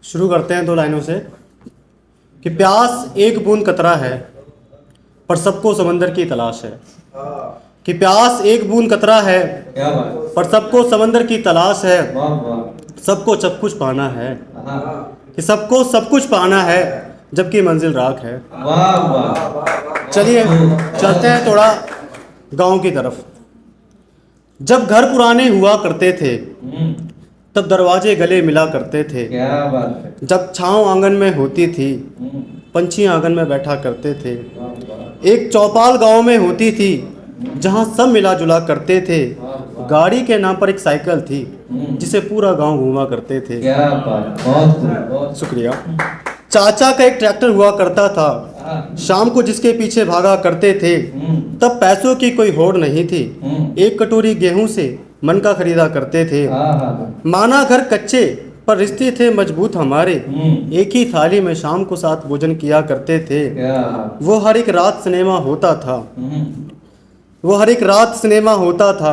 शुरू करते हैं 2 लाइनों से कि प्यास एक बूंद कतरा है पर सबको समंदर की तलाश है। कि प्यास एक बूंद कतरा है क्या बात, पर सबको समंदर की तलाश है। वाह वाह, सबको सब कुछ पाना है हाँ, कि सबको सब कुछ पाना है जबकि मंजिल राख है। वाह वाह। चलिए चलते हैं थोड़ा गांव की तरफ। जब घर पुराने हुआ करते थे तब दरवाजे गले मिला करते थे। क्या बात है, जब छाँव आंगन में होती थी हम्म, पंछी आंगन में बैठा करते थे। वाह वाह, एक चौपाल गांव में होती थी जहां सब मिला जुला करते थे। गाड़ी के नाम पर एक साइकिल थी जिसे पूरा गांव घूमा करते थे। क्या बात, बहुत खूब, बहुत शुक्रिया। चाचा का एक ट्रैक्टर हुआ करता था, हाँ, शाम को जिसके पीछे भागा करते थे। तब पैसों की कोई होड़ नहीं थी, एक कटोरी गेहूं से मन का खरीदा करते थे। हाँ हाँ, माना घर कच्चे पर रिश्ते थे मजबूत हमारे। एक ही थाली में शाम को साथ भोजन किया करते थे। क्या बात, वो हर एक रात सिनेमा होता था वो हर एक रात सिनेमा होता था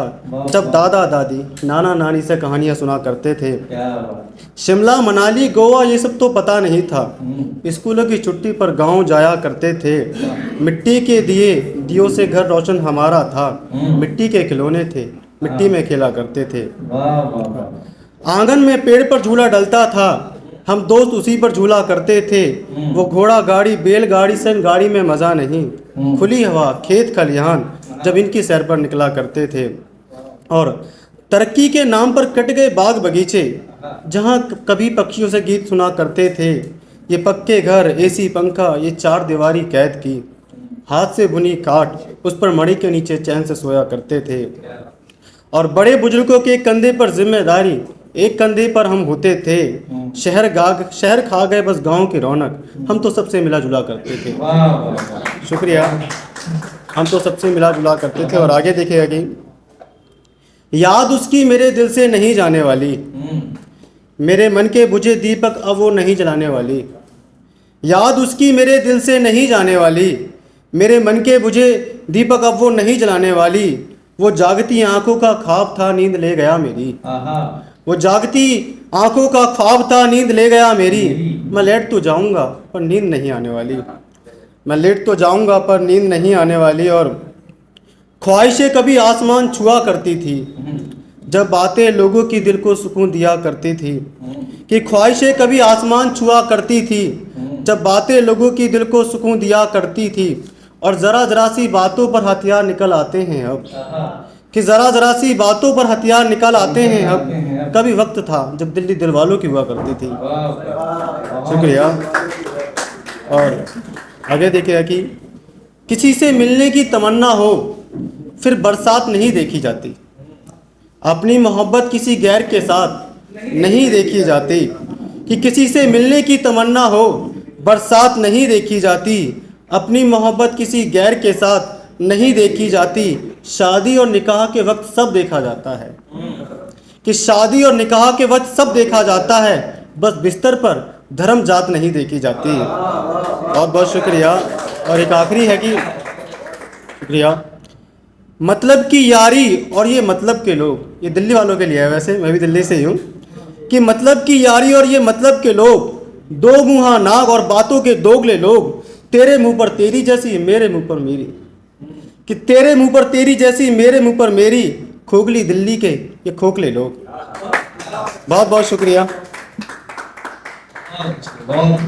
जब दादा दादी नाना नानी से कहानियां सुना करते थे। क्या बात, शिमला मनाली गोवा ये सब तो पता नहीं था, स्कूलों की छुट्टी पर गांव जाया करते थे। मिट्टी के दियों से घर रोशन हमारा था। मिट्टी के खिलौने थे, मिट्टी में खेला करते थे। वाह वाह वाह, आंगन में पेड़ पर झूला डलता था, हम दोस्त उसी पर झूला करते थे। वो घोड़ा गाड़ी बैलगाड़ी सन गाड़ी में मज़ा नहीं, खुली हवा खेत खलिहान जब इनकी सैर पर निकला करते थे। और तरक्की के नाम पर कट गए बाग बगीचे जहाँ कभी पक्षियों से गीत सुना करते थे। ये पक्के घर एसी पंखा ये 4 दीवारी कैद की, हाथ से बुनी काट उस पर मड़ई के नीचे चैन से सोया करते थे। और बड़े बुजुर्गों के कंधे पर जिम्मेदारी एक कंधे पर हम होते थे। शहर खा गए बस गांव की रौनक, हम तो सबसे मिला जुला करते थे। वाह वाह वाह, शुक्रिया। हम तो सबसे मिला जुला करते थे। और आगे देखिएगा कि याद उसकी मेरे दिल से नहीं जाने वाली, मेरे मन के बुझे दीपक अब वो नहीं जलाने वाली। याद उसकी मेरे दिल से नहीं जाने वाली, मेरे मन के बुझे दीपक अब वो नहीं जलाने वाली। वो जागती आंखों का ख्वाब था नींद ले गया मेरी। हाँ, वो जागती आंखों का ख्वाब था नींद ले गया मेरी। मैं लेट तो जाऊंगा पर नींद नहीं आने वाली। मैं लेट तो जाऊंगा पर नींद नहीं आने वाली। और ख्वाहिशें कभी आसमान छुआ करती थी जब बातें लोगों की दिल को सुकून दिया करती थी। कि ख्वाहिशें कभी आसमान छुआ करती थी जब बातें लोगों की दिल को सुकून दिया करती थी। और ज़रा ज़रा सी बातों पर हथियार निकल आते हैं अब, कि ज़रा ज़रा सी बातों पर हथियार निकल आते हैं अब। कभी वक्त था जब दिल्ली दिल वालों की हुआ करती थी। वाह वाह, शुक्रिया। और आगे देखिएगा कि किसी से मिलने की तमन्ना हो फिर बरसात नहीं देखी जाती, अपनी मोहब्बत किसी गैर के साथ नहीं देखी जाती। कि किसी से मिलने की तमन्ना हो बरसात नहीं देखी जाती, अपनी मोहब्बत किसी गैर के साथ नहीं देखी जाती। शादी और निकाह के वक्त सब देखा जाता है, कि शादी और निकाह के वक्त सब देखा जाता है, बस बिस्तर पर धर्म जात नहीं देखी जाती। बहुत बहुत शुक्रिया। और एक आखिरी है कि शुक्रिया। मतलब की यारी और ये मतलब के लोग, ये दिल्ली वालों के लिए है, वैसे मैं भी दिल्ली से ही हूँ। कि मतलब की यारी और ये मतलब के लोग, दो मुँहा नाग और बातों के दोगले लोग। तेरे मुंह पर तेरी जैसी मेरे मुंह पर मेरी, कि तेरे मुंह पर तेरी जैसी मेरे मुंह पर मेरी, खोखली दिल्ली के ये खोखले लोग। बहुत बहुत शुक्रिया। बहुत